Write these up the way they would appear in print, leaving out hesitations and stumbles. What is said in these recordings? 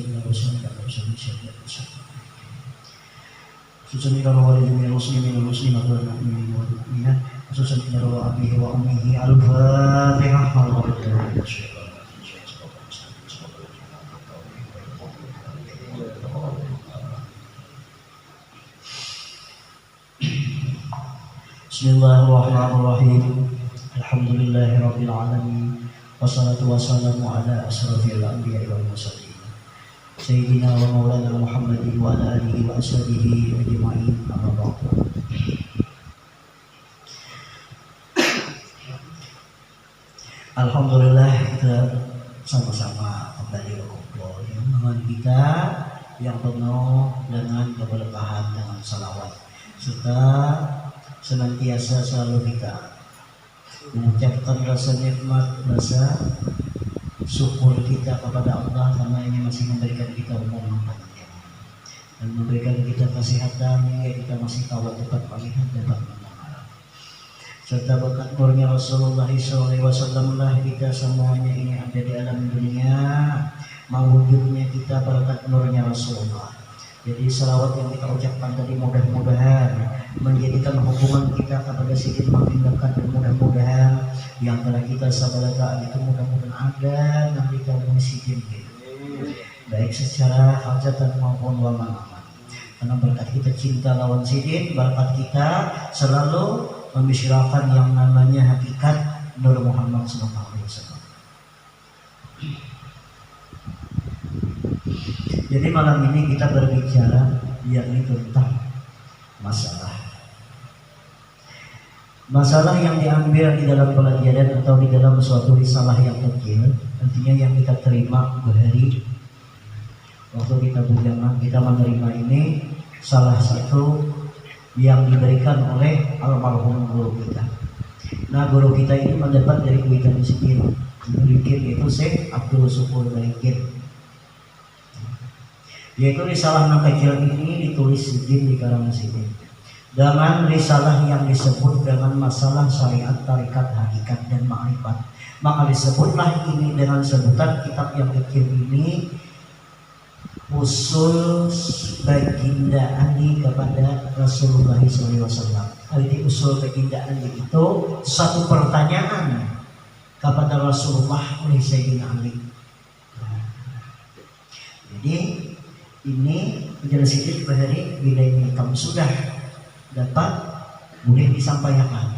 min rusuli ka rusuli syai'an khususan ila walidil muslimin wal muslimat wal mu'minin wal mu'minat khususan ila abihi wa ummihi al-fatihah. Bismillahirrahmanirrahim. Alhamdulillahirabbil alamin. Wassalatu wassalamu ala asrofil anbiya'i wal mursalin. Sayyidina wa maulana Muhammadin wa ala alihi wa ashabihi ajma'in. Amma ba'du. Alhamdulillah kita sama-sama kembali berkumpul dengan kita yang penuh dengan keberkahan dengan salawat serta senantiasa selalu kita mengucapkan rasa nikmat, rasa syukur kita kepada Allah karena ini masih memberikan kita umur yang panjang dan memberikan kita kesehatan hingga kita masih tahu dapat melihat, dapat mendengar, serta berkat nurnya Rasulullah SAW lah kita semuanya ini ada di alam dunia. Mewujudnya kita berkat nurnya Rasulullah. Jadi salawat yang kita ucapkan tadi mudah-mudahan menjadikan hubungan kita kepada Sayyidina makin dekat, dan mudah-mudahan yang telah kita sabarakan itu mudah-mudahan ada nanti kamu Sayyidina gitu. Baik secara hajatan maupun waman-waman. Karena berkat kita cinta lawan Sayyidina, berkat kita selalu membicarakan yang namanya hakikat Nur Muhammad SAW. Jadi malam ini kita berbicara yakni tentang masalah yang diambil di dalam pelajaran atau di dalam suatu risalah yang kecil, artinya yang kita terima berhari waktu kita bujangan kita menerima ini salah satu yang diberikan oleh almarhum guru kita. Nah guru kita ini mendapat dari kuitan Sikir itu Syekh Abdul Syukur Baikin. Yaitu risalah yang kecil ini ditulis Sidin di karangan Sidin dengan risalah yang disebut dengan masalah syariat, tarikat, hakikat, dan ma'rifat. Maka disebutlah ini dengan sebutan kitab yang kecil ini usul baginda Ali kepada Rasulullah SAW. Arti usul baginda Ali itu satu pertanyaan kepada Rasulullah oleh Sayyidina Ali. Jadi ini penjelasan sedikit bahari bila ini kamu sudah dapat boleh disampaikan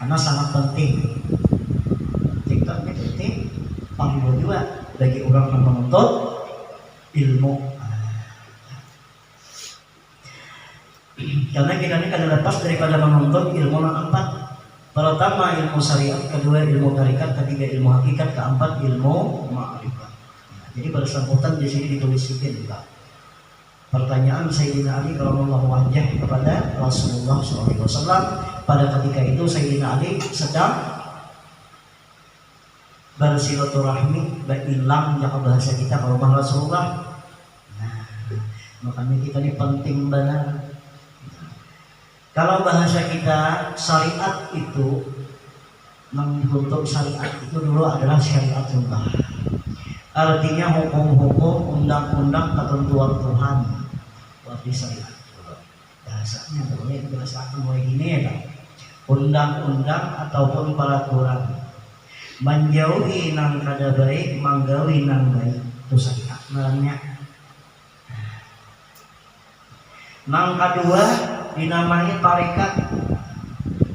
karena sangat penting. TikTok ini penting paling juga bagi orang yang menuntut ilmu. Karena kita ini kada lepas daripada menuntut ilmu yang empat. Pertama ilmu syariat, kedua ilmu tarikat, ketiga ilmu hakikat, keempat ilmu ma'rifat. Jadi bersangkutan di sini ditulis sedikit juga. Pertanyaan Sayyidina Ali radhiyallahu anhu kepada Rasulullah SAW. Pada ketika itu Sayyidina Ali sedang bersilaturahmi, berilang jaka bahasa kita kalau rumah Rasulullah. Nah, makanya kita ini penting benar. Kalau bahasa kita syariat itu menuntut syariat itu dulu adalah syariatullah. Artinya hukum-hukum, undang-undang, ketentuan Tuhan. Berarti syariat. Bahasanya boleh dibahaskan mulai gini ya kan? Undang-undang ataupun peraturan. Menjauhi nang kada baik, menggawi nang baik. Itu syariat. Namanya. Nang kedua dinamai tarikat.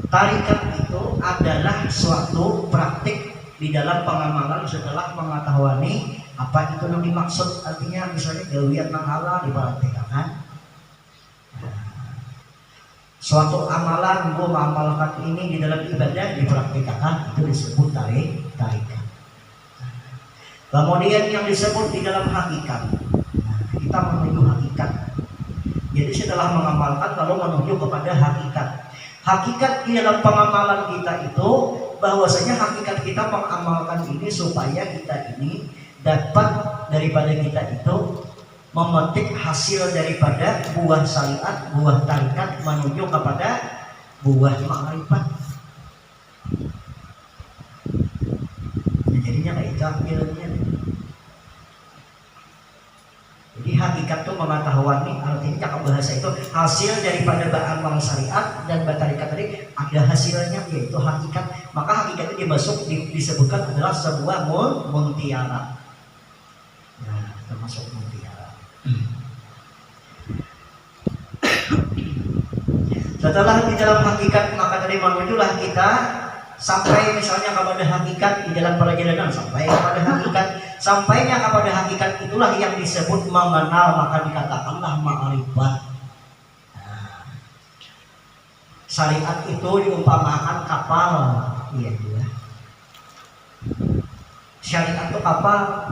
Tarikat itu adalah suatu praktik di dalam pengamalan setelah mengetahui apa itu yang dimaksud. Artinya misalnya gawian nang halal dipraktikkan. Suatu amalan gua mengamalkan ini di dalam ibadah dipraktikkan, itu disebut tarikat. Kemudian yang disebut di dalam hakikat. Kita menuju hakikat. Jadi setelah mengamalkan lalu menuju kepada hakikat. Hakikat di dalam pengamalan kita itu bahwasanya hakikat kita mengamalkan ini supaya kita ini dapat daripada kita itu memetik hasil daripada buah syariat, buah tarikat menuju kepada buah ma'rifat. Jadinya kayak itu akhirnya. bahasa itu hasil daripada beramal syariat dan batarikat tadi ada hasilnya yaitu hakikat. Maka hakikat itu disebutkan adalah sebuah muntiara. Nah, termasuk muntiara. Setelah di dalam hakikat maka tadi menujulah kita sampai misalnya kepada hakikat di dalam perjalanan sampai kepada hakikat. Sampainya kepada hakikat itulah yang disebut mengenal, maka dikatakanlah ma'rifat. Nah, syariat itu diumpamakan kapal, iya juga. Syariat itu kapal.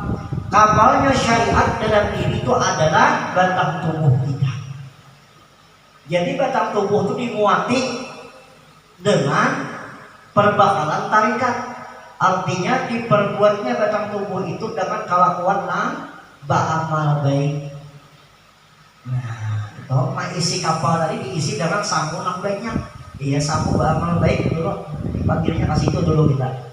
Kapalnya syariat dalam diri itu adalah batang tubuh kita. Jadi batang tubuh itu dimuati dengan perbakalan tarikat. Artinya diperbuatnya batang tubuh itu dengan kelakuan beramal baik. Nah, itu isi kapal tadi diisi dengan samu nang baiknya. Iya, samu beramal baik dulu. Dipanggilnya kasih itu dulu kita.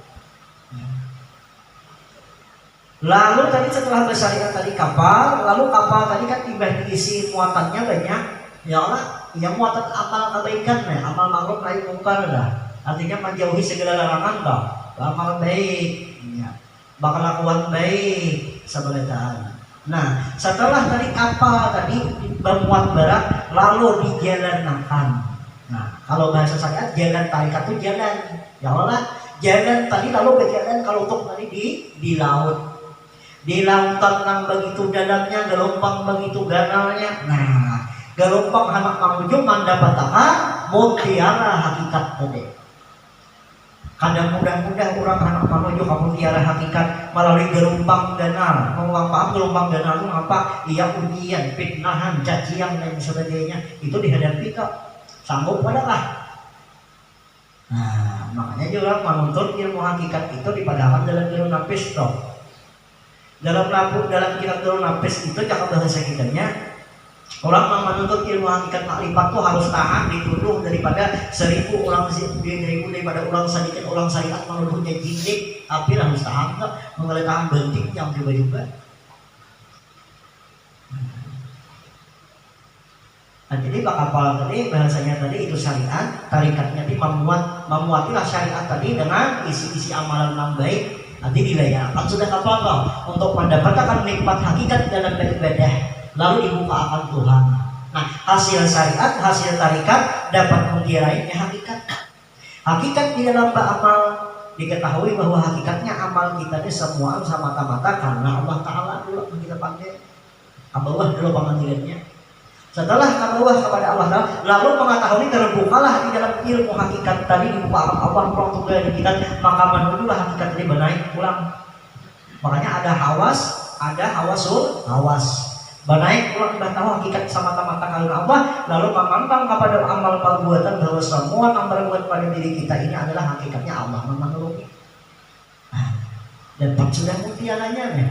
Lalu tadi setelah bersyariat tadi kapal, lalu kapal tadi kan tiba diisi muatannya banyak. Ya Allah, yang muatan amal kebaikan, amal ma'ruf nahi mungkar dah. Artinya menjauhi segala larangan dah. Amal baik, ya. Bakal lakukan baik sebeletaan. Nah, setelah tadi kapal tadi memuat barang, lalu dijalankan. Nah, kalau bahasa syariat jalan tarikat itu jalan. Ya Allah, jalan tadi lalu berjalan kalau untuk tadi di laut. Di lautan yang begitu dalamnya, gelombang begitu ganalnya. Nah, gelombang anak menuju mandapataka mutiara hakikat tadi. Kadang mudah-mudah orang anak menuju ke mutiara hakikat melalui gelombang ganal. Mau paham gelombang ganal itu apa? Iya, ujian, fitnahan, cacian dan sebagainya. Itu dihadapi kok. Sanggup adalah. Nah, makanya juga menuntut ilmu hakikat itu dipadahkan dalam ilmu nafis toh. Dalam kitab Darul Nafis itu cakap bahasa kitanya, orang yang menuntut ilmu hakikat makrifat itu harus tahan dituduh daripada 1000 orang daripada orang sedikit orang syariat menuduhnya jindik, tapi harus tahan tak mengalihkan bentik yang juga. Nah, jadi kapal tadi bahasanya tadi itu syariat, tarikatnya tadi memuatilah syariat tadi dengan isi-isi amalan yang baik. Nanti dilayangkan sudah kapal kau untuk mendapatkan nikmat hakikat dalam beribadah, lalu dibuka akan Tuhan. Nah, hasil syariat, hasil tarikat dapat mengkirainya hakikat. Hakikat di dalam beramal diketahui bahwa hakikatnya amal kita ini semua semata-mata karena Allah Ta'ala dulu yang kita panggil. Kabawah dulu panggilannya. Setelah kabawah kepada Allah Ta'ala, lalu mengetahui terbukalah di dalam ilmu hakikat tadi dibuka Allah pulang tunggal di kita, maka menujulah hakikat tadi menaik pulang. Makanya ada hawasul hawas. Menaik pulang sudah tahu hakikat semata-mata karena Allah, lalu memandang kepada amal perbuatan bahwa semua yang berbuat pada diri kita ini adalah hakikatnya Allah memenuhi. Dan sudah mutiaranya nih.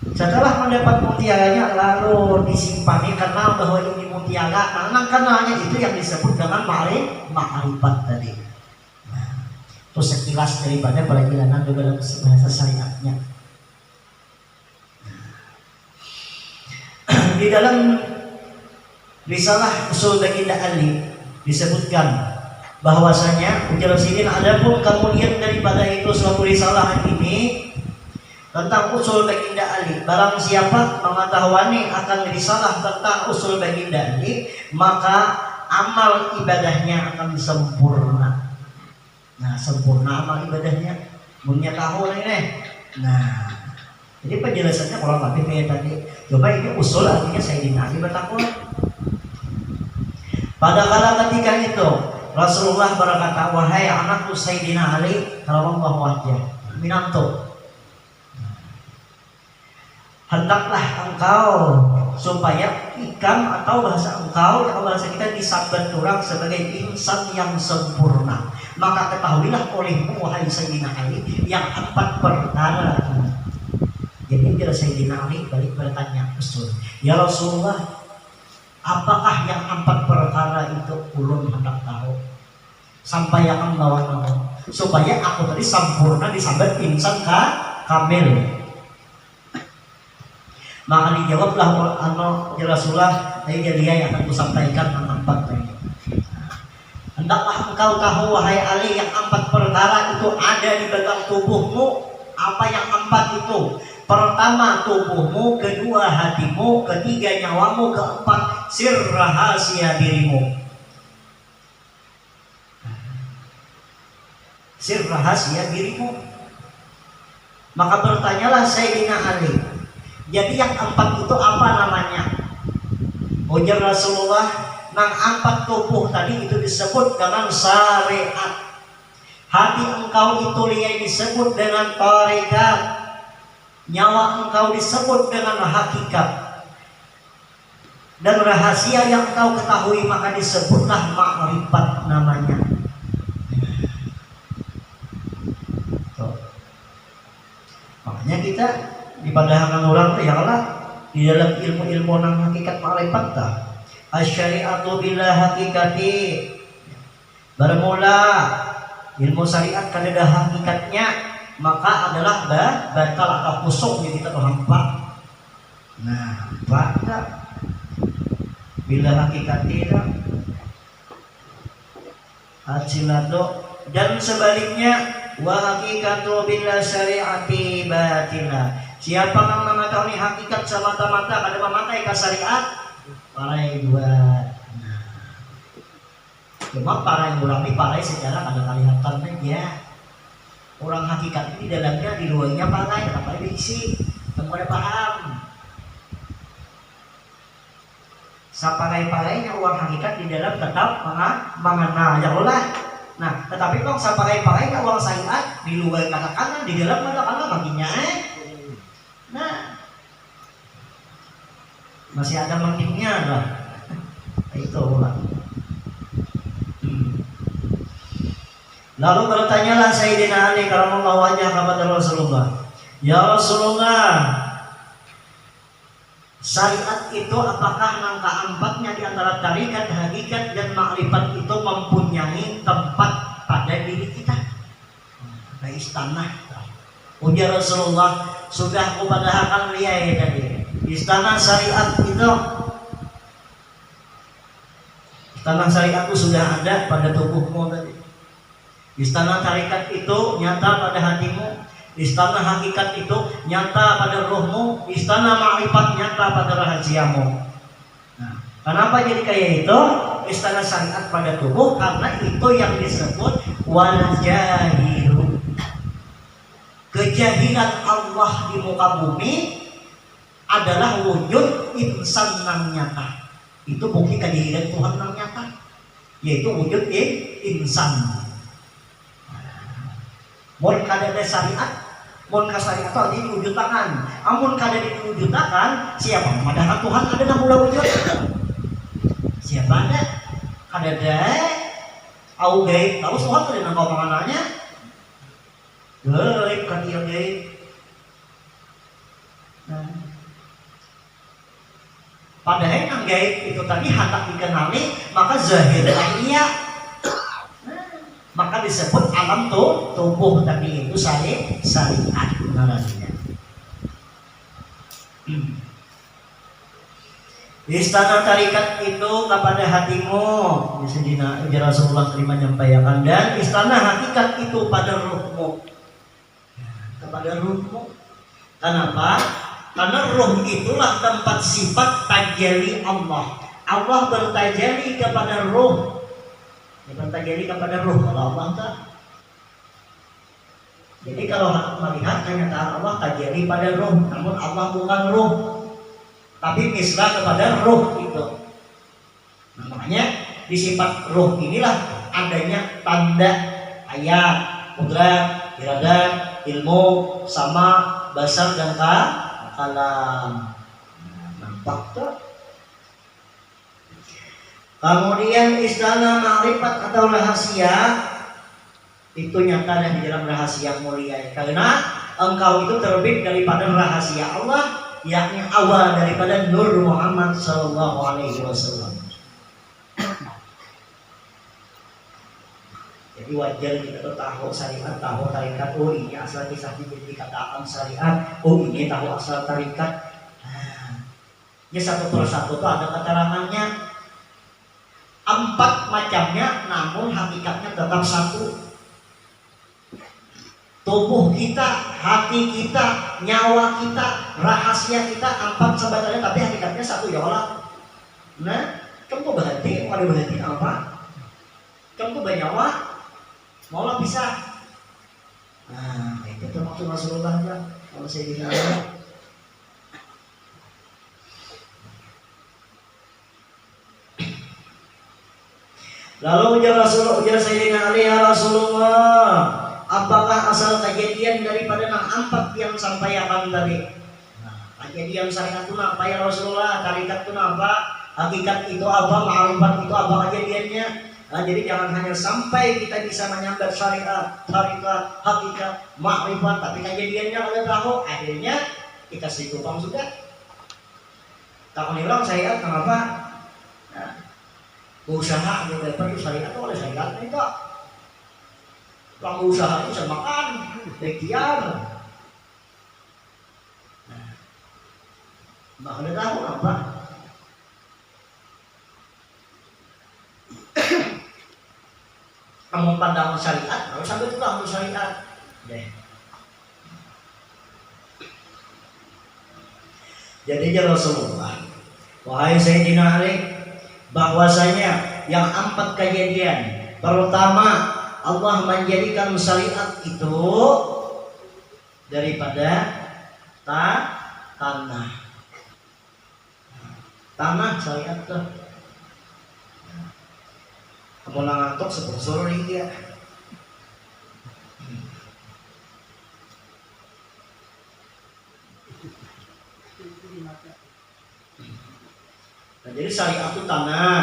Setelah mendapat mutiaranya lalu disimpani kenal bahwa ini mutiara. Nah, kenalnya itu yang disebut dengan ma'rifat tadi. Nah, itu sekilas daripada perjalanan dalam bahasa syariatnya. Di dalam risalah Usul Baginda Ali disebutkan bahwasanya penjelasan adapun kemudian daripada itu suatu risalah ini tentang usul baginda Ali, barang siapa mengetahui akan risalah tentang usul baginda Ali, maka amal ibadahnya akan sempurna. Nah, sempurna amal ibadahnya punya tahu ini. Nah, jadi penjelasannya kurang lebih kayak tadi. Coba ini usul artinya Sayyidina Ali bertakwa. Pada kala ketika itu Rasulullah berkata, wahai anakku Sayyidina Ali, karamallahu wajhah, minanto, hendaklah engkau supaya ikam atau bahasa engkau atau bahasa kita disabet orang sebagai insan yang sempurna. Maka ketahuilah olehmu wahai Sayyidina Ali yang 4 perkara. Jadi bila Sayyidina Ali balik bertanya Rasul, ya Rasulullah, apakah yang 4 perkara itu ulun hendak tahu? Sampai akan bawa tahu supaya aku tadi sempurna disabet insan kamil. Maka dijawablah Rasulullah, dia yang akan kusampaikan empat ini. Hendaklah engkau tahu wahai Ali, yang empat perkara itu ada di belakang tubuhmu. Apa yang empat itu? Pertama tubuhmu, kedua hatimu, ketiga nyawamu, keempat sir rahasia dirimu. Sir rahasia dirimu. Maka bertanyalah Sayyidina Ali, jadi yang empat itu apa namanya? Ujar Rasulullah, nang empat tubuh tadi itu disebut dengan syariat. Hati engkau itu yang disebut dengan tarekat. Nyawa engkau disebut dengan hakikat. Dan rahasia yang engkau ketahui maka disebutlah ma'rifat namanya. Makanya kita dipadahkan orang tuh ya Allah di dalam ilmu-ilmu nang hakikat ma'rifat ta. Asy-syari'atu bila hakikati. Bermula ilmu syariat kada hakikatnya maka adalah batal atau kusuk yang kita hampa. Nah, batal bila hakikatnya hasilato, dan sebaliknya wa hakikatu bila syariati batila. Siapa yang mengetahui hakikat semata-mata kada memakai ke syariat, parai dua. Cuma parai murami parai secara kada kelihatan aja. Orang hakikat ini di dalamnya, di luarnya parai, apa diisi? Kamu ada paham? Saparai-parainya uang hakikat di dalam tetap mengena ya Allah. Nah, tetapi kalau saparai-parainya uang syariat di luar katakan, di dalam katakan makinnya. Nah, masih ada makinnya lah. Itu lah. Lalu bertanyalah Sayyidina Ali karamallahu wajhah kepada Rasulullah, ya Rasulullah, syariat itu apakah langkah empatnya di antara tarikat, hakikat, dan makrifat itu mempunyai tempat pada diri kita? Pada istana. Ujar Rasulullah, sudah aku padahkan lihat tadi. Istana syariat itu, istana syariat itu sudah ada pada tubuhmu tadi. Istana tarikat itu nyata pada hatimu. Istana hakikat itu nyata pada rohmu. Istana ma'rifat nyata pada rahasiamu. Nah, kenapa jadi kayak itu? Istana syariat pada tubuh karena itu yang disebut wal jahilu. Kejahilan Allah di muka bumi adalah wujud insan yang nyata. Itu bukti kejahilan Tuhan yang nyata, yaitu wujud insan. Mun kada ada syariat, mun ka syariat tadi diwujudkan. Amun kada diwujudkan, siapa madahkan Tuhan ada nang mula wujud? Siapa ada? Kada ada. Au gaib, tahu Tuhan ada nang ngomongannya? Gaib kan dia gaib. Nah, padahal yang gaib itu tadi hendak dikenali, maka zahirnya iya. Maka disebut alam tubuh tadi itu syariat namanya. Istana tarikat itu kepada hatimu, Sayyidina Rasulullah terima nyampaikan, dan istana hakikat itu pada ruhmu, kepada ruhmu. Kenapa? Karena ruh itulah tempat sifat tajalli Allah. Allah bertajalli kepada ruh. Bertajalli kepada ruh Allah tak. Jadi kalau melihat kenyataan Allah tajalli pada ruh, namun Allah bukan ruh, tapi mislah kepada ruh itu. Nah, makanya di sifat ruh inilah adanya tanda ayat, kudrat, iradat, ilmu, sama, basar dan kalam. Nampak tak? Kemudian istana ma'rifat atau rahasia itu nyata dan di dalam rahasia mulia, karena engkau itu terbit daripada rahasia Allah, yakni awal daripada Nur Muhammad sallallahu alaihi wasallam. Jadi wajar kita tahu syariat, tahu tarikat. Oh ini asal kisah jadi dikatakan syariat. Oh ini tahu asal tarikat. Ya satu persatu itu ada keterangannya. 4 macamnya, namun hakikatnya tetap satu. Tubuh kita, hati kita, nyawa kita, rahasia kita 4 sebetulnya, tapi hakikatnya satu ya Allah. Nah, kamu tuh berhenti, mau berhenti apa? Kamu tuh bernyawa, mau lah pisah. Nah, itu termasuk Rasulullah ya. Kalau saya bilang. Lalu ujar Sayyidina Ali, ya Rasulullah, apakah asal kejadian daripada 4 yang sampaikan tadi? Nah, kejadian syariat itu apa ya Rasulullah? Tarikat itu apa? Hakikat itu apa? Ma'rifat itu apa kejadiannya? Nah, jadi jangan hanya sampai kita bisa menyambat syariat, tarikat, hakikat, ma'rifat, tapi kejadiannya kalau tahu, akhirnya kita sikupang sudah. Tak orang syariat kenapa? Nah, usaha gitu dapat syariat oleh syariat itu. Kalau usaha itu bisa makan, ikhtiar. Nah, udah tahu apa? Kamu pandang syariat, kalau sampai itu kamu syariat, deh. Jadi ya Rasulullah, wahai Sayyidina Ali, bahwasanya yang 4 kejadian pertama, Allah menjadikan syariat itu daripada tanah syariat tuh. Kamu ngantuk sponsor dia. Nah, jadi syariat itu tanah,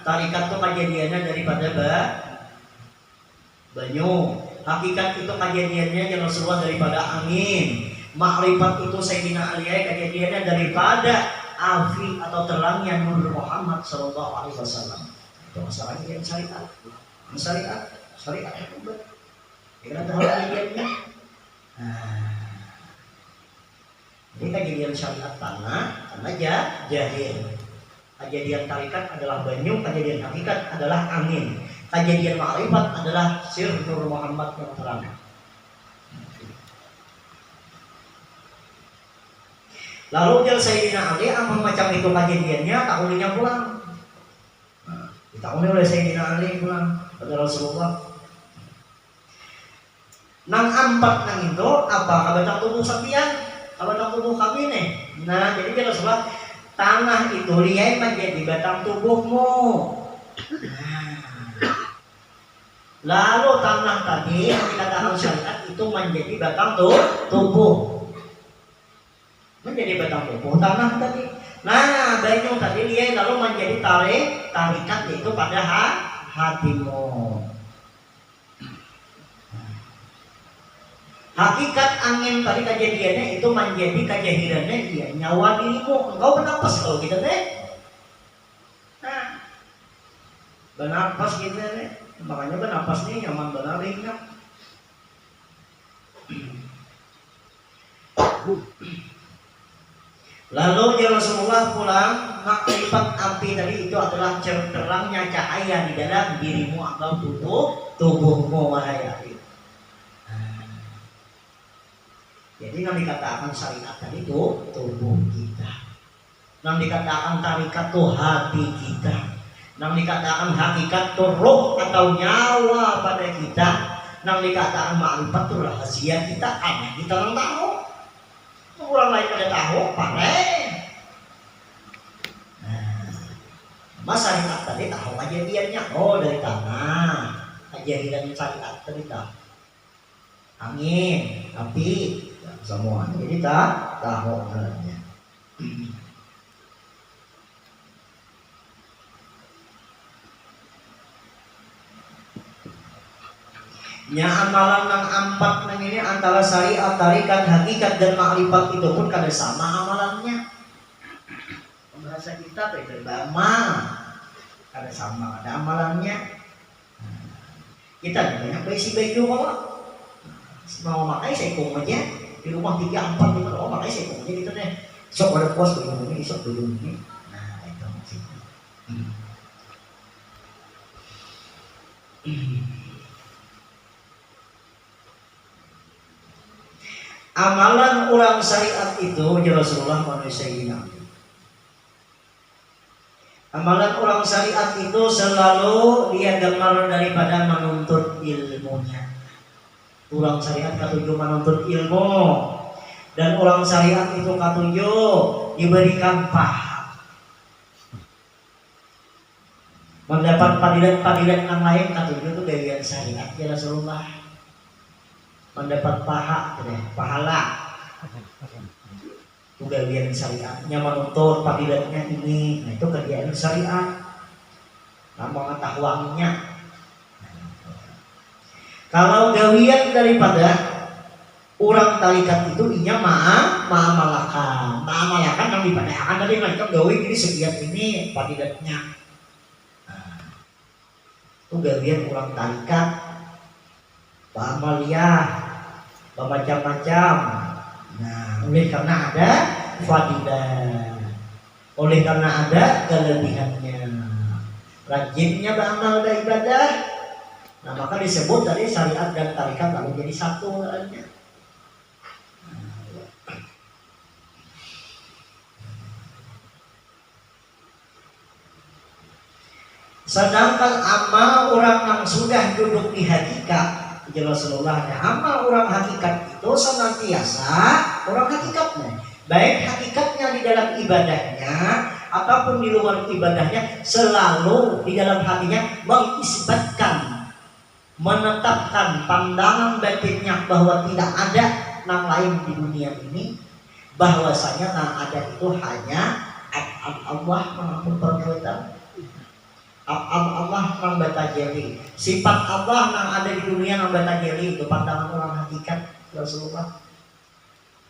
tarikat itu kejadiannya daripada banyu, hakikat itu kejadiannya yang Rasulullah daripada angin, makrifat itu Sayyidina Ali kejadiannya daripada afi atau terangnya Nur Muhammad Sallallahu Alaihi Wasallam. Itu masalah kejadian syariat, syariat itu kita tahu kejadiannya. Jadi kejadian syariat tanah jahil. Kejadian tarikat adalah banyu, kejadian hakikat adalah angin. Kejadian ma'rifat adalah sir Nur Muhammad yang terang. Lalu dia Sayyidina Ali apa macam itu kejadiannya, tahunnya pulang. Ditahuni oleh Sayyidina Ali pulang pada Rasulullah. Nang 4 nang itu apa? Kabatang tubuh sapian, kabatang tubuh kami nih. Nah, jadi dia Rasulullah, tanah itu liai menjadi batang tubuhmu. Lalu tanah tadi yang dikatakan syariat itu menjadi batang tubuh. Menjadi batang tubuh tanah tadi. Nah, banyu tadi liai lalu menjadi tarikat itu pada hatimu. Hakikat angin tadi kejadiannya itu menjadi kejahilannya dia nyawa dirimu. Engkau bernapas kalau gitu deh. Nah, bernapas gitu deh. Makanya bernapas nih nyaman benar ringan. Lalu ya Rasulullah pulang, makrifat api tadi itu adalah terangnya cahaya di dalam dirimu atau tubuhmu wahai api. Jadi yang dikatakan syariat tadi itu tubuh kita. Yang dikatakan tarikat itu hati kita. Yang dikatakan hakikat itu roh atau nyawa pada kita. Yang dikatakan ma'rifat itu rahasia kita. Hanya kita yang tahu. Orang lain pada tahu, pandai. Mas syariat tadi tahu kejadiannya. Oh, dari tanah. Kejadian syariat tadi tahu. Angin, api, semua. Jadi tahu halnya. Nya amalan nang 4 nang ini antara syariat, tarikat, hakikat dan makrifat itu pun kada sama amalannya. Bahasa kita berbama, kada sama ada amalannya. Kita banyak besi baju kok. Mau makai saya aja di rumah 3, 4 gitu, makai saya aja gitu deh. Sok pada puas begini, sok begini. Nah itu maksudnya. Amalan orang syariat itu ya Rasulullah manusia ini. Amalan orang syariat itu selalu dia gemar daripada menuntut ilmunya. Orang syariat katujuh menuntut ilmu, dan orang syariat itu katujuh diberikan pahala, mendapat padilat yang lain katujuh itu dari syariat ya Rasulullah, mendapat pahala kegiatan syariatnya menuntut padilatnya ini. Nah itu kegiatan syariat, nah pengetahuannya. Kalau gawian daripada orang tarikat itu inya ma'amalakan yang dipadakan dari mereka gawi ini sekian ini padilatnya. Nah, itu gawian orang tarikat ba'amaliyah macam-macam. Nah, oleh karena ada fadilah, oleh karena ada kelebihannya, rajinnya beramal dan ibadah. Nah maka disebut tadi syariat dan tarikat lalu jadi satu lainnya. Sedangkan amal orang yang sudah duduk di hakikat, Rasulullah, amal orang hakikat itu senantiasa orang hakikatnya, baik hakikatnya di dalam ibadahnya ataupun di luar ibadahnya, selalu di dalam hatinya mengisbatkan, menetapkan pandangan batinnya bahwa tidak ada yang lain di dunia ini, bahwasanya yang ada itu hanya Allah mengampun perbuatan, Allah yang batajeli, sifat Allah yang ada di dunia yang batajeli. Itu pandangan orang hakikat Rasulullah.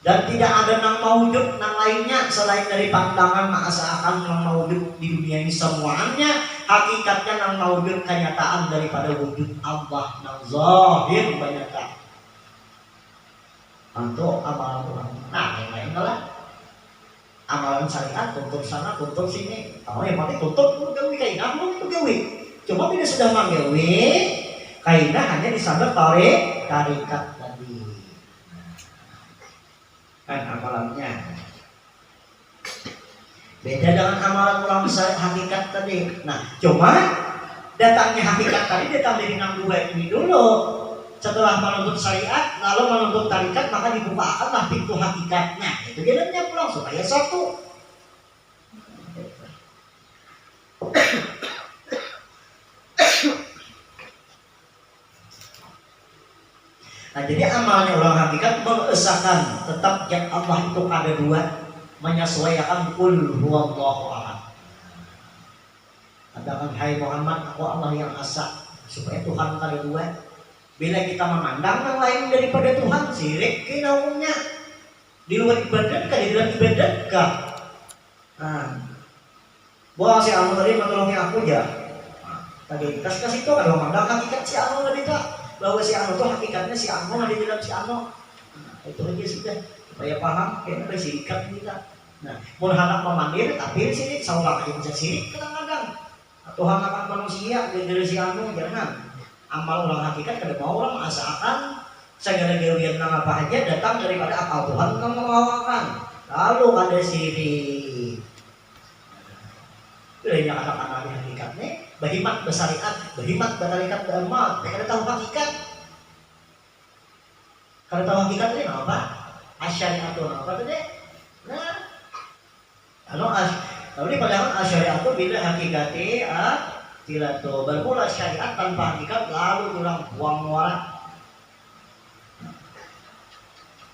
Dan tidak ada yang mawujud yang lainnya selain dari pandangan seakan yang mawujud di dunia ini semuanya hakikatnya yang mawujud kenyataan daripada wujud Allah yang zahir banyak. Untuk amalan orang, nah yang lain adalah amalan syariat, tuntut sana, tuntut sini. Kalau yang penting tuntut itu gawi kainah, itu gawi. Cuma bila sudah menggawi kainah hanya disandar tarikat tadi. Kan amalannya beda dengan amalan orang hakikat tadi. Nah, cuma datangnya hakikat tadi datang dari 62 ini dulu. Setelah menuntut syariat, lalu menuntut tarikat, maka dibukakanlah pintu hakikatnya. Itu jalannya pulang supaya satu. Nah, jadi amalnya orang hakikat mengesahkan tetap yang Allah itu ada dua, menyesuaikan qul huwallahu ahad. Katakan hai Muhammad, aku Allah yang asa, supaya Tuhan ada dua. Bila kita memandang yang lain daripada Tuhan, syirik kinaumnya. Di luar ibadat kah, di dalam ibadat kah? Nah, bahwa si anu tadi menolongi aku aja. Nah, tadi kasih itu kalau memandang hakikat si anu tadi tak, bahwa si anu itu hakikatnya si anu ada di dalam si anu. Nah, itu aja sudah supaya paham kayaknya syirikat kita. Nah, mau hendak memandir tapi syirik, seorang aja bisa syirik kadang-kadang. Tuhan akan manusia dari si anu jangan. Amal orang hakikat kada mau orang asalkan segala gawian nama apa aja datang daripada akal Tuhan yang mengawakan. Lalu ada syirik. Bilanya kata-kata di hakikatnya, berhimat bersariat, berhimat bertarikat beramal. Kada tahu hakikat. Kada tahu hakikatnya apa? Asyariat itu apa tadi? Nah, lalu padahal asyariat itu bila hakikatnya tidak tuh bermula syariat tanpa hakikat lalu orang buang muara.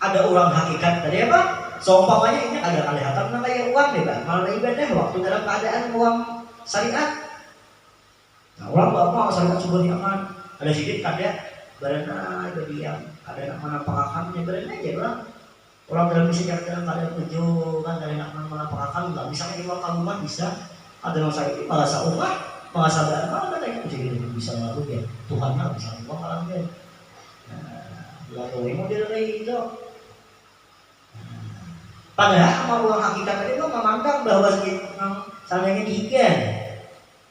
Ada orang hakikat tadi apa? Seumpamanya ini ada kelihatan namanya uang deh bang, malah ibadah waktu dalam keadaan uang syariat. Nah orang bawa syariat subuh nyaman, ada sedikit kada berana berdiam, ada nak menampakakannya berana aja orang dalam misi dalam keadaan tujuh kan dari nak menampakakan nggak bisa di luar rumah bisa ada yang sakit malah seumah malah sadar malah katanya jadi bisa lalu ya Tuhan lah bisa uang malam dia. Nah lalu model kayak gitu. Padahal amal uang hakikat tadi itu memandang bahwa salahnya diikan.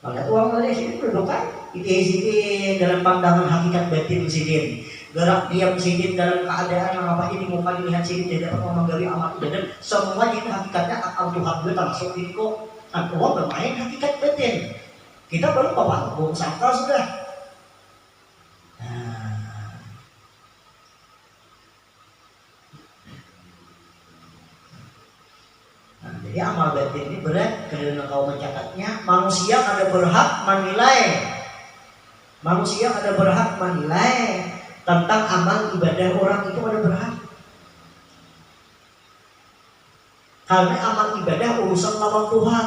Maka uang tadi sini berdoa itu dalam pandangan hakikat batin sidin. Gerak diam sidin dalam keadaan apa ini muka dilihat sidin tidak dapat menggali amal dan semua itu hakikatnya akal Tuhan gue termasuk itu kok. Nah, uang bermain hakikat batin. Kita baru bawa hukum sangka sudah. Jadi amal batin ini berat karena kau mencatatnya. Manusia ada berhak menilai tentang amal ibadah orang itu ada berhak. Karena amal ibadah urusan lawan Tuhan.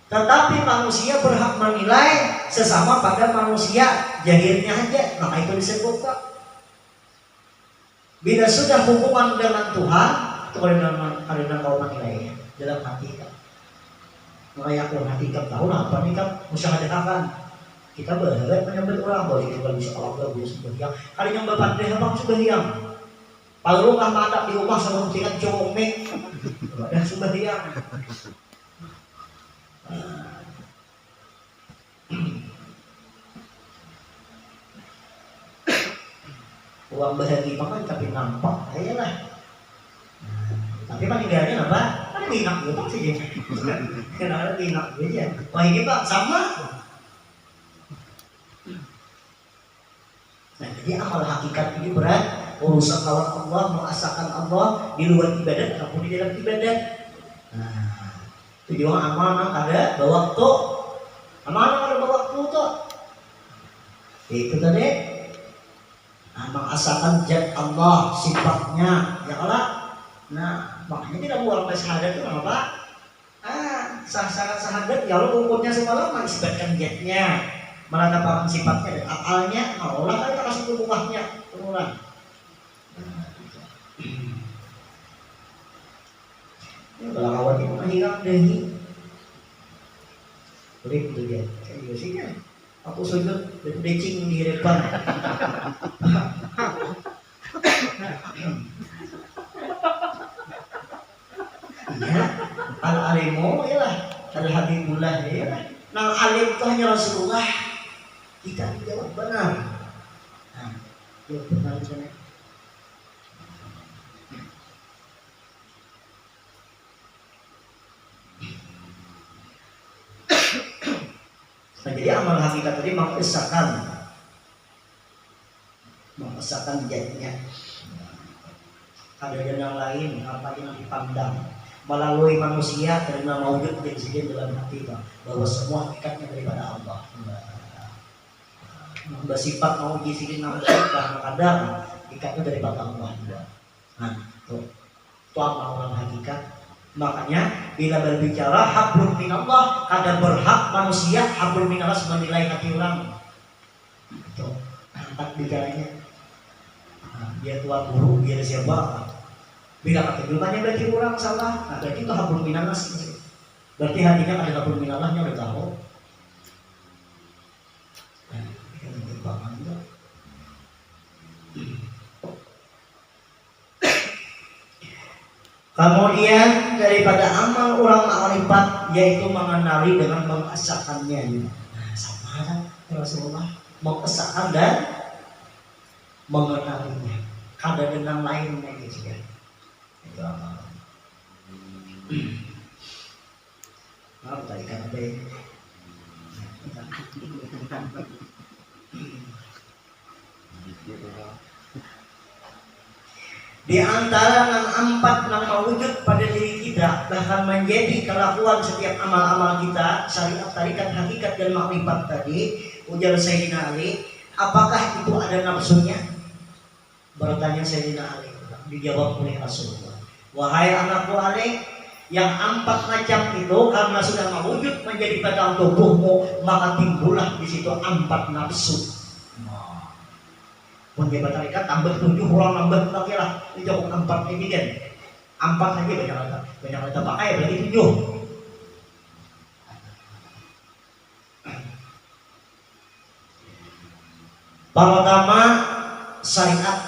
Tetapi manusia berhak menilai sesama pada manusia jahilnya aja. Maka itu disebut Pak. Bila sudah hubungan dengan Tuhan, itu karena kau menilai dalam hati kan. Merayakan hati kan tahu apa nih kan musyahadatkan. Kita berharap menyambut orang bahwa kita bisa Allah bisa sembahyang. Kali yang bapak deh abang sembahyang. Kalau rumah madak di rumah sama musikan comeng, ada sembahyang. Uang bahagia makan tapi nampak, ayolah. Tapi meninggalnya apa? Kan minyak gitu sih dia. Kenapa minyak aja? Wah ini Pak sama. Nah jadi amal hakikat ini berat. Urusan lawan Allah, mengasahkan Allah di luar ibadat ataupun di dalam ibadat. Nah, tujuan amal ada bawa waktu. Amal ada bawa waktu tuh. Itu tadi. Nah, mengasahkan zat Allah, sifatnya, ya Allah. Nah, makanya tidak buang syahadat itu apa? Syahadat ya Allah ukurnya semalam isbatkan zatnya, menetapkan sifatnya dan akalnya. Nah, Allah kan kita kasih tubuhnya pengulang. Ini kalau kawan itu menghilang dari boleh itu dia. Kayak gitu sih kan. Aku sujud dan decing di depan. Ya, al-alimu ya lah, al-habibullah ya lah. Nah, alim itu hanya Rasulullah. Kita dijawab benar. Nah, jawab benar di sana. Nah, jadi amal hakikat tadi mengesahkan jadinya. Ada yang lain apa yang dipandang melalui manusia karena maujud insiden dalam hati bahwa semua hakikatnya daripada Allah. Bersifat mau insiden manusia karena kadang hakikatnya daripada Allah. Nah, itu amal orang hakikat. Makanya bila berbicara hablum minallah, kadang berhak manusia hablum minallah menilai hati orang. Itu angkat bicaranya. Dia tua guru, dia siapa? Bila ketunjukannya berarti orang salah, nah berarti itu hablum minallah sih. Berarti hatinya ada hablum minallahnya udah tahu. Nah, kita berbangun juga. Kemudian daripada amal orang ma'rifat yaitu mengenali dengan mengesahkannya. Nah, sama Rasulullah mengesahkan dan mengenalinya. Ada dengan lainnya gitu ya. Itu amal. Maaf tadi kan ada yang di antara empat nama wujud pada diri kita bahkan menjadi kelakuan setiap amal-amal kita syariat, tarikat, hakikat dan makrifat tadi. Ujar Sayyidina Ali, apakah itu ada nafsunya? Bertanya Sayyidina Ali, dijawab oleh Rasulullah, wahai anakku Ali, yang empat macam itu karena sudah mewujud menjadi pada tubuhmu maka timbullah di situ empat nafsu. Menjabat tarikat tambah 7 orang nambah lagi lah, ini jauh 4 ini kan 4 lagi banyak kata pakai berarti 7. Pertama syariat